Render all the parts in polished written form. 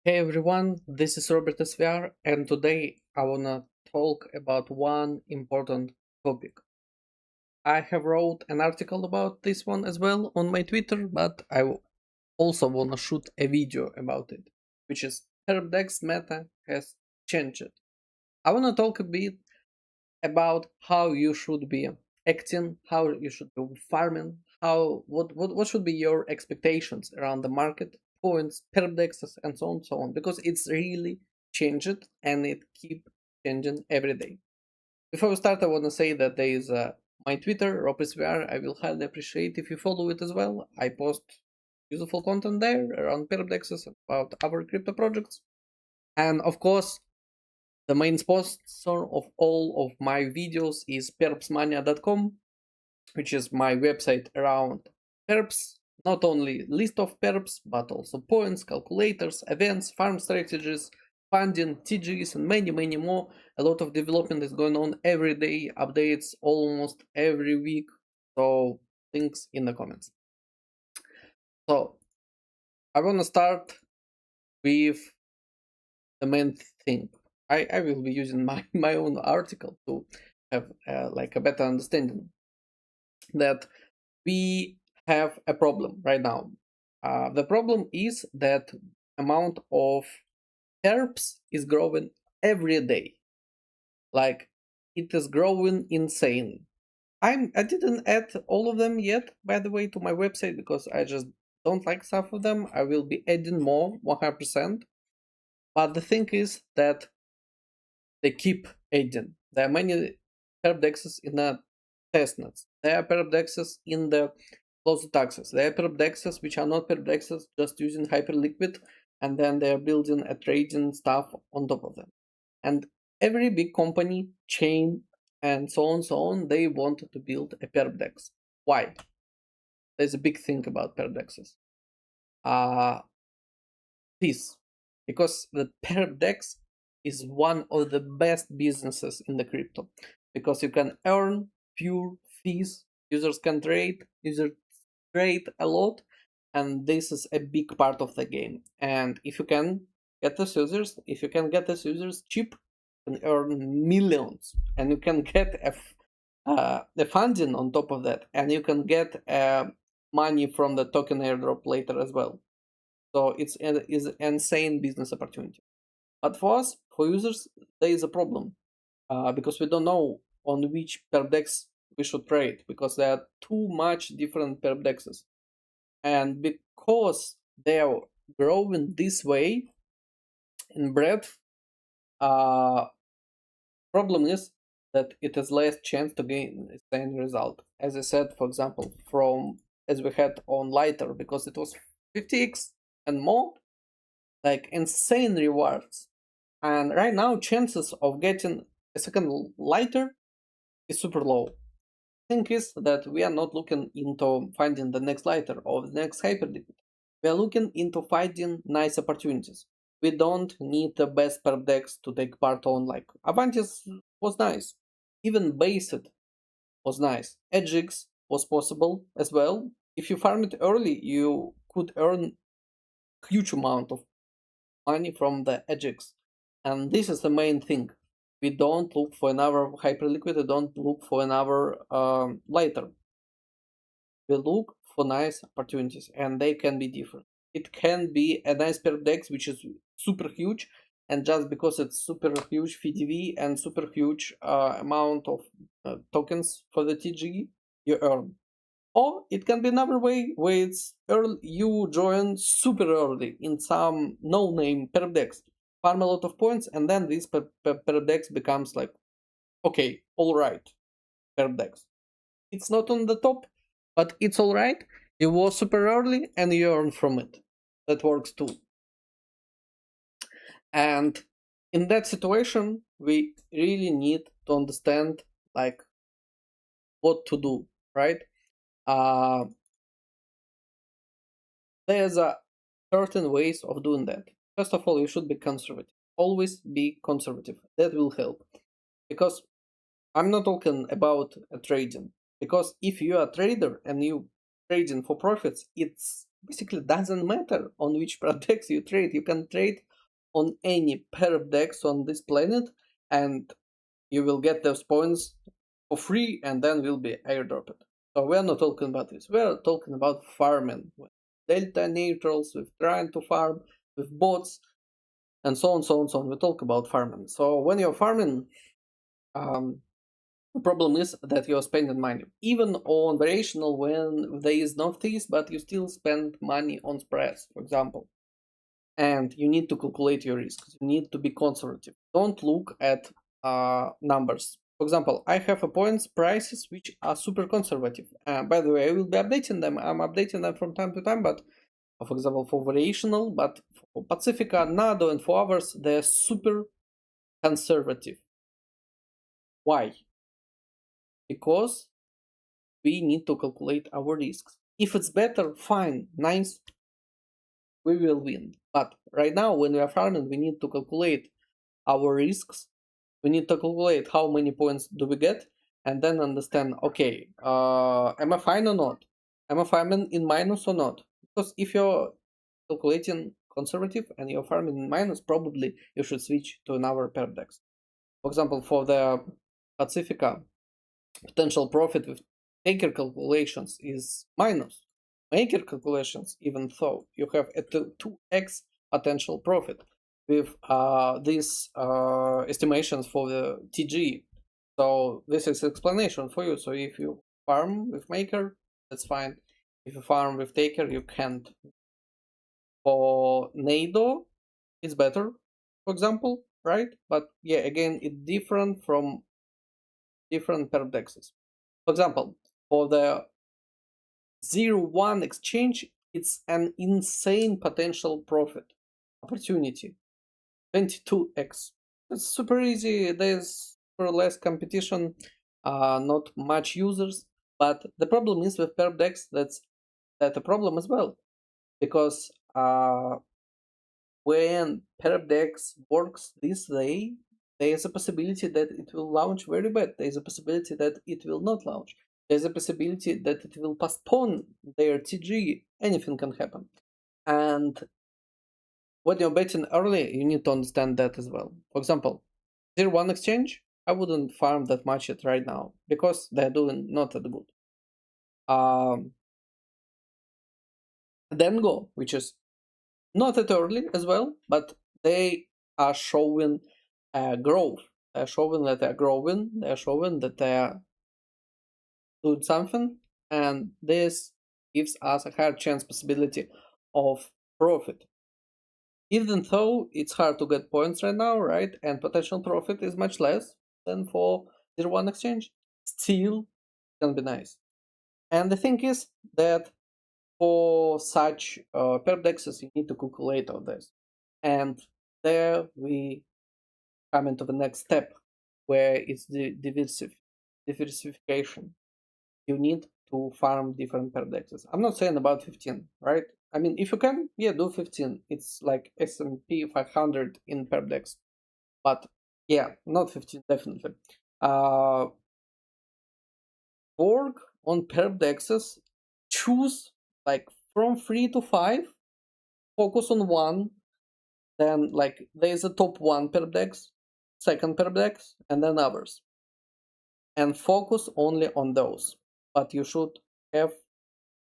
Hey everyone, this is Robert SVR, and today I wanna talk about one important topic. I have wrote an article about this one as well on my Twitter, but also wanna shoot a video about it, which is PerpDEX meta has changed. I wanna talk a bit about how you should be acting, how you should be farming, what should be your expectations around the market, points, PerpDEXs, and so on, because it's really changed and it keep changing every day. Before we start, I want to say that there is my Twitter, RobSVR. I will highly appreciate if you follow it as well. I post useful content there around PerpDEXs and about our crypto projects. And of course, the main sponsor of all of my videos is perpsmania.com, which is my website around perps, not only list of perps, but also points, calculators, events, farm strategies, funding, TGs, and many more. A lot of development is going on every day, updates almost every week. So links in the comments. So I want to start with the main thing. I will be using my own article to have like a better understanding that we have a problem right now. The problem is that amount of perps is growing every day. Like it is growing insane. I didn't add all of them yet, by the way, to my website because I just don't like some of them. I will be adding more 100%. But the thing is that they keep adding. There are many PerpDEXs in the testnets. There are PerpDEXs in the closed access. There are PerpDEXs which are not PerpDEXs, just using Hyperliquid, and then they are building a trading stuff on top of them. And every big company, chain, and so on, they want to build a PerpDEX. Why? There's a big thing about PerpDEXs. Uh, this, because the PerpDEX is one of the best businesses in the crypto, because you can earn pure fees, users can trade a lot, and this is a big part of the game. And if you can get these users cheap, you can earn millions, and you can get the funding on top of that, and you can get money from the token airdrop later as well. So it's an insane business opportunity. But for us, for users, there is a problem because we don't know on which PerpDEX we should trade because there are too much different PerpDEXs, and because they are growing this way in breadth, uh, problem is that it has less chance to gain the same result. As I said, for example, from as we had on lighter because it was 50x and more, like insane rewards. And right now, chances of getting a second lighter is super low. Thing is that we are not looking into finding the next lighter or the next hyperliquid. We are looking into finding nice opportunities. We don't need the best PerpDEX to take part on. Like Avantis was nice, even Based was nice. Edgix was possible as well. If you farm it early, you could earn huge amount of money from the Edgix. And this is the main thing. We don't look for another hyperliquid, we don't look for another lighter. We look for nice opportunities, and they can be different. It can be a nice PerpDEX which is super huge, and just because it's super huge PDV and super huge amount of tokens for the TG, you earn. Or it can be another way where it's early, you join super early in some no-name PerpDEX, farm a lot of points, and then this PerpDEX becomes like, okay, all right, PerpDEX. It's not on the top, but it's all right. You was super early and you earn from it. That works too. And in that situation, we really need to understand like what to do, right? Uh, there's a certain ways of doing that. First of all, you should be conservative. Always be conservative. That will help. Because I'm not talking about trading. Because if you are a trader and you trading for profits, it's basically doesn't matter on which products you trade. You can trade on any PerpDEX on this planet, and you will get those points for free and then will be airdropped. So we're not talking about this. We're talking about farming with delta neutrals, with trying to farm, with bots, and so on, so on, so on. We talk about farming. So when you're farming, the problem is that you're spending money. Even on variational when there is no fees, but you still spend money on spreads, for example. And you need to calculate your risks. You need to be conservative. Don't look at numbers. For example, I have a points prices which are super conservative. By the way, I will be updating them. I'm updating them from time to time, but for example, for variational, but for Pacifica, Nado, and for others, they're super conservative. Why? Because we need to calculate our risks. If it's better, fine, nice, we will win. But right now, when we are farming, we need to calculate our risks. We need to calculate how many points do we get, and then understand, okay, am I fine or not? Am I farming in minus or not? Because if you're calculating conservative and you're farming in minus, probably you should switch to another PerpDEX. For example, for the Pacifica, potential profit with taker calculations is minus. Maker calculations, even though you have a 2x potential profit with these estimations for the TG. So this is explanation for you. So if you farm with maker, that's fine. If you farm with taker, you can't. For NADO, it's better, for example, right? But yeah, again, it's different from different PerpDEXs. For example, for the 0-1 exchange, it's an insane potential profit opportunity. 22x. It's super easy. There's super less competition, not much users. But the problem is with PerpDEX, that's a problem as well, because when PerpDEX works this way, there is a possibility that it will launch very bad. There is a possibility that it will not launch. There's a possibility that it will postpone their TG. Anything can happen. And when you're betting early, you need to understand that as well. For example, 0-1 exchange, I wouldn't farm that much it right now because they're doing not that good. Then Go, which is not that early as well, but they are showing growth. They're showing that they're growing. They're showing that they're doing something, and this gives us a higher chance possibility of profit. Even though it's hard to get points right now, right, and potential profit is much less than for 0-1 exchange, still can be nice. And the thing is that for such PerpDEXs, you need to calculate all this. And there we come into the next step, where it's the diversification. You need to farm different PerpDEXs. I'm not saying about 15, right? I mean, if you can, yeah, do 15. It's like S&P 500 in PerpDEX. But yeah, not 15, definitely. Work on PerpDEXs, choose like from 3 to 5, focus on one, then like there's a top 1 PerpDEX, second PerpDEX, and then others. And focus only on those. But you should have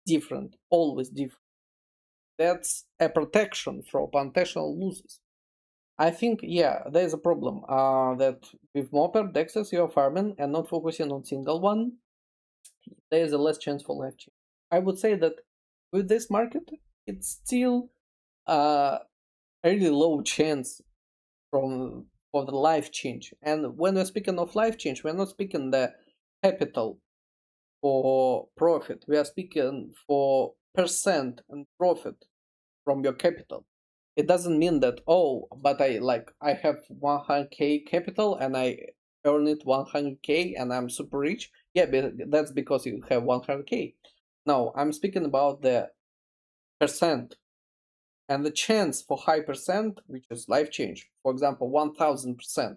different, always different. That's a protection from potential losses. I think, yeah, there's a problem that with more PerpDEXs you're farming and not focusing on single one, there is a less chance for life change. I would say that with this market, it's still a really low chance for the life change. And when we're speaking of life change, we're not speaking the capital for profit. We are speaking for percent and profit from your capital. It doesn't mean that, oh, but I have 100k capital and I earn it 100k and I'm super rich. Yeah, but that's because you have 100k. No, I'm speaking about the percent and the chance for high percent, which is life change. For example, 1000%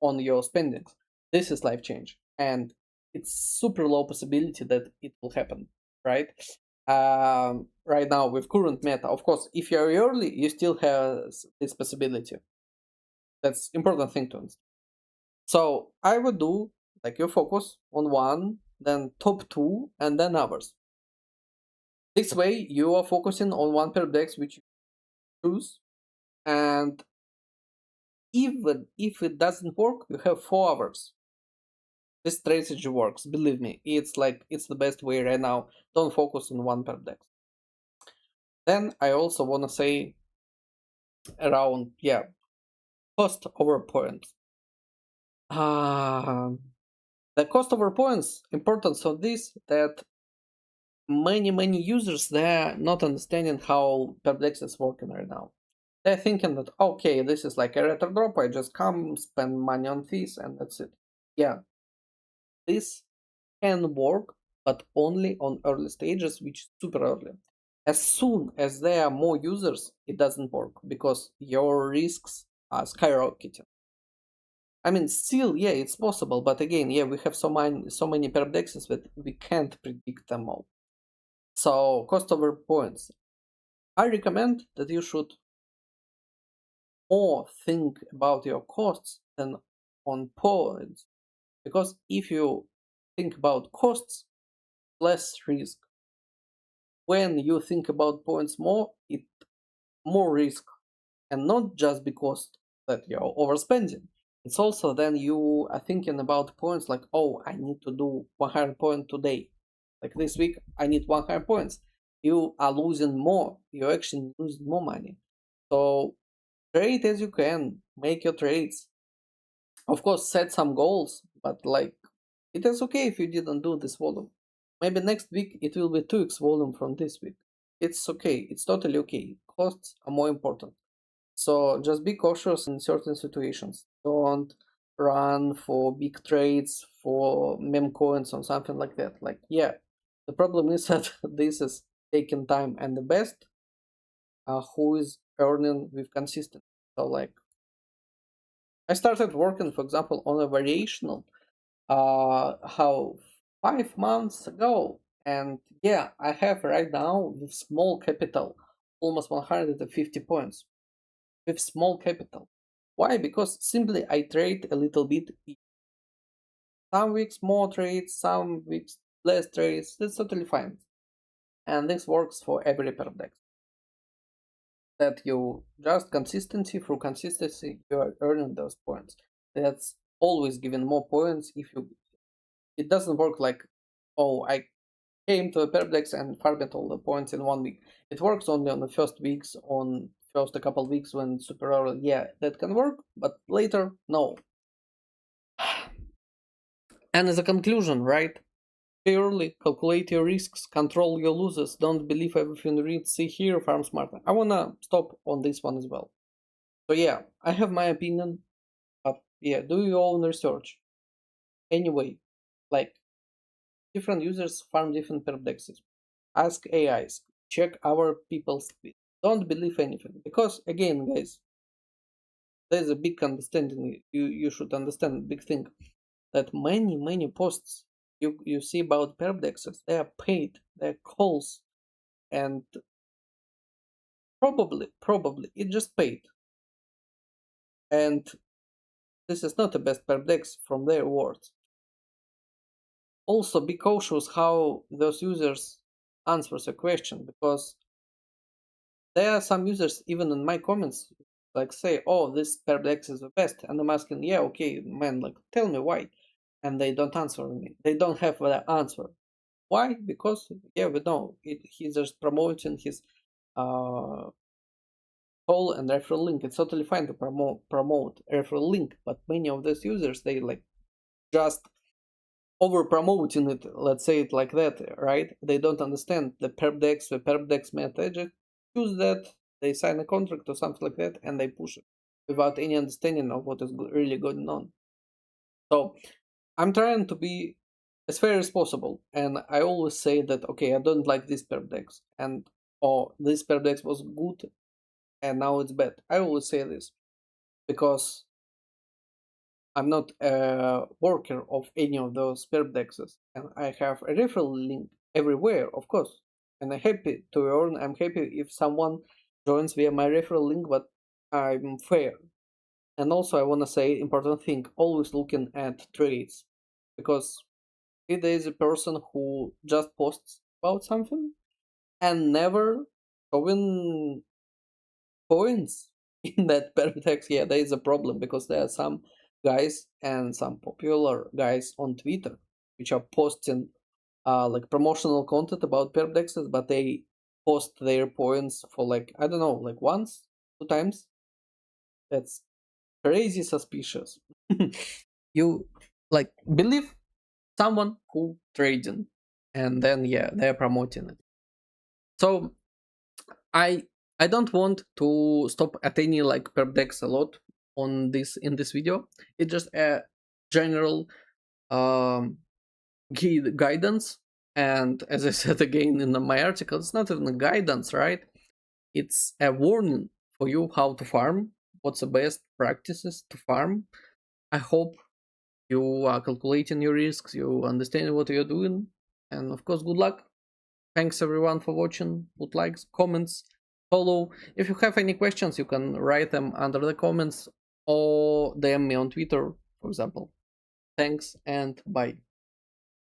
on your spendings. This is life change, and it's super low possibility that it will happen, right? Right now with current meta, of course, if you're early, you still have this possibility. That's important thing to understand. So I would do like you focus on one, then top two, and then others. This way you are focusing on one PerpDEX which you choose, and even if it doesn't work, you have 4 hours. This strategy works, believe me. It's the best way right now. Don't focus on one PerpDEX. Then I also wanna say around cost over points. Um the cost over points importance of this that many users they're not understanding how PerpDEX is working right now. They're thinking that okay, this is like a retro drop. I just come spend money on this and that's it. Yeah, this can work, but only on early stages, which is super early. As soon as there are more users, it doesn't work because your risks are skyrocketing. I mean, still, yeah, it's possible, but again, yeah, we have so many PerpDEXs that we can't predict them all. So, cost over points. I recommend that you should more think about your costs than on points, because if you think about costs, less risk. When you think about points more, it more risk, and not just because that you're overspending. It's also then you are thinking about points like, oh, I need to do 100 points today. Like this week, I need 100 points. You are losing more. You're actually losing more money. So trade as you can, make your trades. Of course, set some goals, but like it is okay if you didn't do this volume. Maybe next week it will be 2x volume from this week. It's okay. It's totally okay. Costs are more important. So just be cautious in certain situations. Don't run for big trades for meme coins or something like that. Like, yeah, the problem is that this is taking time, and the best who is earning with consistency. So, like, I started working, for example, on a variational how 5 months ago, and yeah, I have right now with small capital almost 150 points with small capital. Why? Because simply I trade a little bit. Some weeks more trades, some weeks less trades. That's totally fine. And this works for every PerpDEX. That you just consistency through consistency, you are earning those points. That's always giving more points if you. It doesn't work like, oh, I came to a PerpDEX and farmed all the points in 1 week. It works only on the first weeks, on first a couple weeks when it's super early. Yeah, that can work, but later, no. And as a conclusion, right? Purely calculate your risks, control your losses, don't believe everything you read, see here, farm smarter. I wanna stop on this one as well. So yeah, I have my opinion, but yeah, do your own research. Anyway, like different users farm different PerpDEXs. Ask AIs, check our people's tweet. Don't believe anything. Because again, guys, there's a big understanding. You should understand big thing that many posts you see about PerpDEXs, they are paid, they're calls, and probably it just paid. And this is not the best PerpDEX from their words. Also, be cautious how those users answers a question, because there are some users even in my comments like say, oh, this PerpDEX is the best, and I'm asking, yeah, okay, man, like tell me why, and they don't answer me. They don't have the answer. Why? Because yeah, we know he's just promoting his uh call and referral link. It's totally fine to promote referral link, but many of those users they like just over promoting it. Let's say it like that, right? They don't understand the PerpDEX method. They just choose that, they sign a contract or something like that, and they push it without any understanding of what is really going on. So I'm trying to be as fair as possible, and I always say that okay, I don't like this PerpDEX, and or this PerpDEX was good and now it's bad. I always say this because I'm not a worker of any of those PerpDEXs, and I have a referral link everywhere, of course. And I'm happy to earn. I'm happy if someone joins via my referral link, but I'm fair. And also, I want to say important thing: always looking at trades, because if there is a person who just posts about something and never showing points in that PerpDEX, yeah, there is a problem, because there are some guys and some popular guys on Twitter which are posting like promotional content about PerpDEXs, but they post their points for like, I don't know, like once, 2 times. That's crazy suspicious. You like believe someone who trading, and then yeah, they're promoting it. So I I don't want to stop at any like PerpDEX a lot on this in this video. It's just a general um guidance, and as I said again in my article, it's not even a guidance, right? It's a warning for you how to farm, what's the best practices to farm. I hope you are calculating your risks, you understand what you're doing, and of course, good luck. Thanks everyone for watching. Put likes, comments, follow. If you have any questions, you can write them under the comments or DM me on Twitter, for example. Thanks and bye.